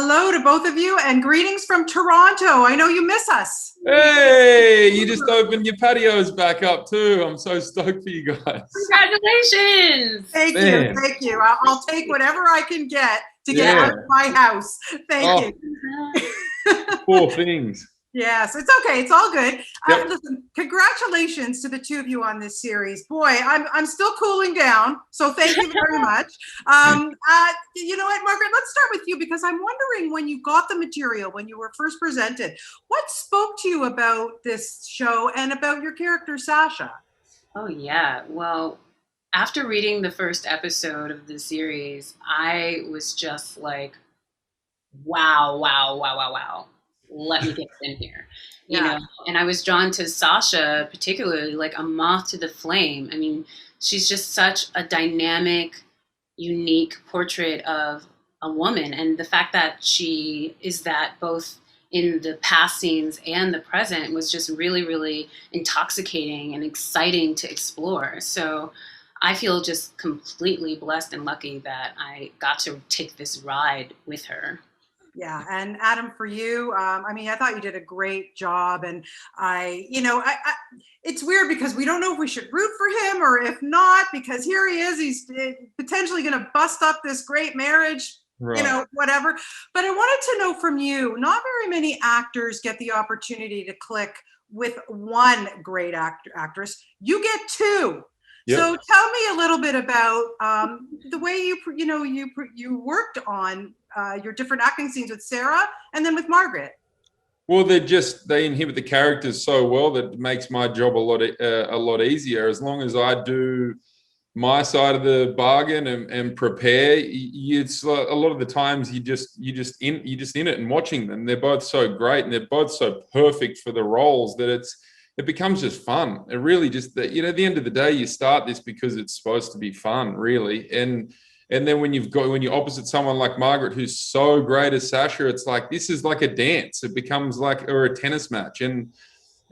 Hello to both of you and greetings from Toronto. I know you miss us. Hey, you just opened your patios back up too. I'm so stoked for you guys. Congratulations. Thank Man. you. Thank you. I'll take whatever I can get to get Yeah. out of my house. Thank you. Poor things. Yes, it's okay. It's all good. Yep. Listen, congratulations to the two of you on this series. Boy, I'm still cooling down, so thank you very much. You know what, Margaret, let's start with you because I'm wondering when you got the material, when you were first presented, what spoke to you about this show and about your character, Sasha? Oh, yeah. Well, after reading the first episode of the series, I was just like, wow, wow, wow, wow, wow. Let me get in here. You know, and I was drawn to Sasha, particularly like a moth to the flame. I mean, she's just such a dynamic, unique portrait of a woman. And the fact that she is that both in the past scenes and the present was just really, really intoxicating and exciting to explore. So I feel just completely blessed and lucky that I got to take this ride with her. Yeah, and Adam, for you, I mean, I thought you did a great job, and it's weird because we don't know if we should root for him or if not, because here he is, he's potentially going to bust up this great marriage, Right. Whatever. But I wanted to know from you, not very many actors get the opportunity to click with one great actress. You get two. Yep. So tell me a little bit about the way you worked on your different acting scenes with Sarah and then with Margaret. Well, they inhibit the characters so well that it makes my job a lot easier. As long as I do my side of the bargain and prepare, it's a lot of the times you just in it and watching them. They're both so great and they're both so perfect for the roles that it becomes just fun. It really just at the end of the day, you start this because it's supposed to be fun, really. And then when you're opposite someone like Margaret, who's so great as Sasha, it's like this is like a dance. It becomes like or a tennis match. And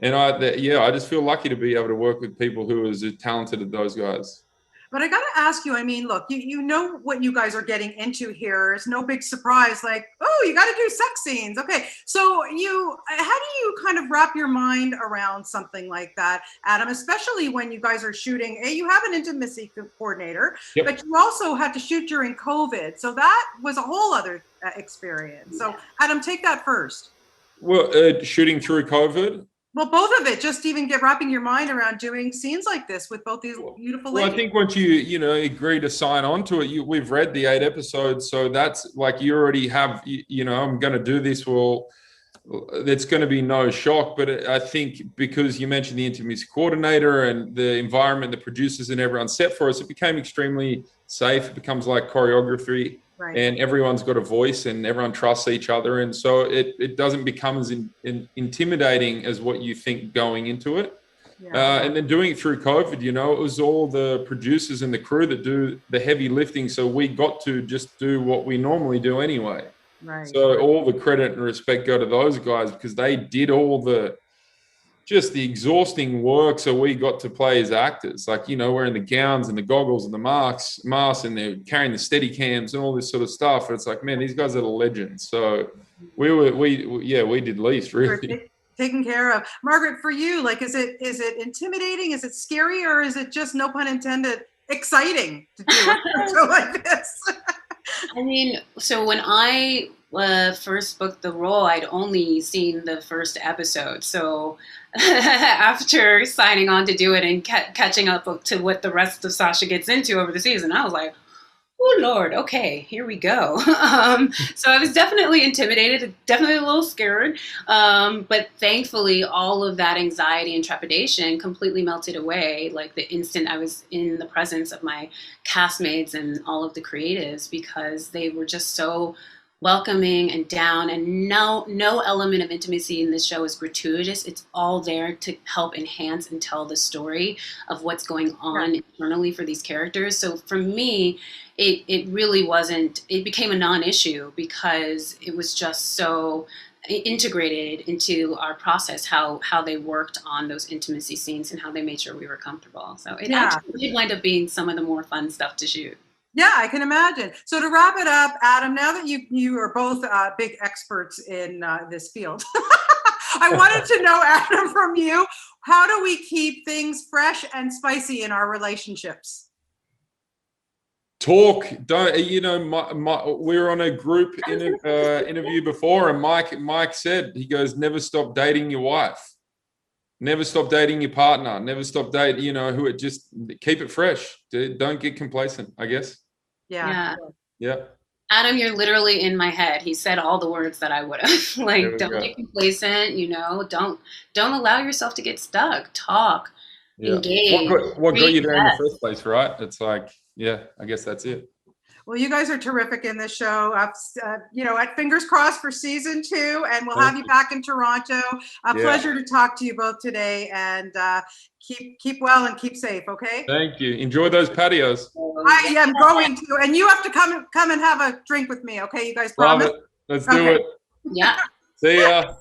I just feel lucky to be able to work with people who are as talented as those guys. But I got to ask you, I mean, look, you know what you guys are getting into here. It's no big surprise. Like, oh, you got to do sex scenes. Okay. So how do you kind of wrap your mind around something like that, Adam, especially when you guys are shooting? You have an intimacy coordinator, Yep. but you also had to shoot during COVID. So that was a whole other experience. So Adam, take that first. Well, shooting through COVID. Well, both of it, just even wrapping your mind around doing scenes like this with both these beautiful ladies. Well, I think once you agree to sign on to it, we've read the 8 episodes, so that's like you already have, I'm going to do this. Well, it's going to be no shock, but I think because you mentioned the intimacy coordinator and the environment, the producers and everyone set for us, it became extremely safe. It becomes like choreography. Right. And everyone's got a voice and everyone trusts each other. And so it doesn't become as intimidating as what you think going into it. Yeah. And then doing it through COVID, it was all the producers and the crew that do the heavy lifting. So we got to just do what we normally do anyway. Right. So all the credit and respect go to those guys because they did all the exhausting work. So we got to play as actors, like, wearing the gowns and the goggles and the masks and they're carrying the steady cams and all this sort of stuff. And it's like, man, these guys are the legends. So we did least really. Taken care of. Margaret, for you, like, is it intimidating? Is it scary? Or is it just, no pun intended, exciting to do a show like this? I mean, so when I first booked the role, I'd only seen the first episode. So after signing on to do it and catching up to what the rest of Sasha gets into over the season, I was like, oh, Lord, okay, here we go. So I was definitely intimidated, definitely a little scared. But thankfully, all of that anxiety and trepidation completely melted away, like the instant I was in the presence of my castmates and all of the creatives, because they were just so welcoming and down, and no element of intimacy in this show is gratuitous. It's all there to help enhance and tell the story of what's going on internally for these characters. So for me, it really wasn't, it became a non-issue because it was just so integrated into our process, how they worked on those intimacy scenes and how they made sure we were comfortable. So it actually did wind up being some of the more fun stuff to shoot. Yeah, I can imagine. So to wrap it up, Adam, now that you are both big experts in this field, I wanted to know, Adam, from you, how do we keep things fresh and spicy in our relationships? Talk. Don't we were on a group interview before, and Mike said, he goes, never stop dating your wife, never stop dating your partner, never stop dating, just keep it fresh. Don't get complacent, I guess. Yeah. Yeah. Adam, you're literally in my head. He said all the words that I would have. Like, don't get complacent, don't allow yourself to get stuck. Talk, engage. What got you there in the first place, right? It's like, yeah, I guess that's it. Well, you guys are terrific in this show. At fingers crossed for season 2, and we'll have you back in Toronto. Pleasure to talk to you both today, and keep well and keep safe. Okay. Thank you. Enjoy those patios. I am going to, and you have to come and have a drink with me. Okay, you guys promise? Love it. Let's do it. Yeah. See ya.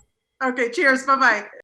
Okay. Cheers. Bye bye.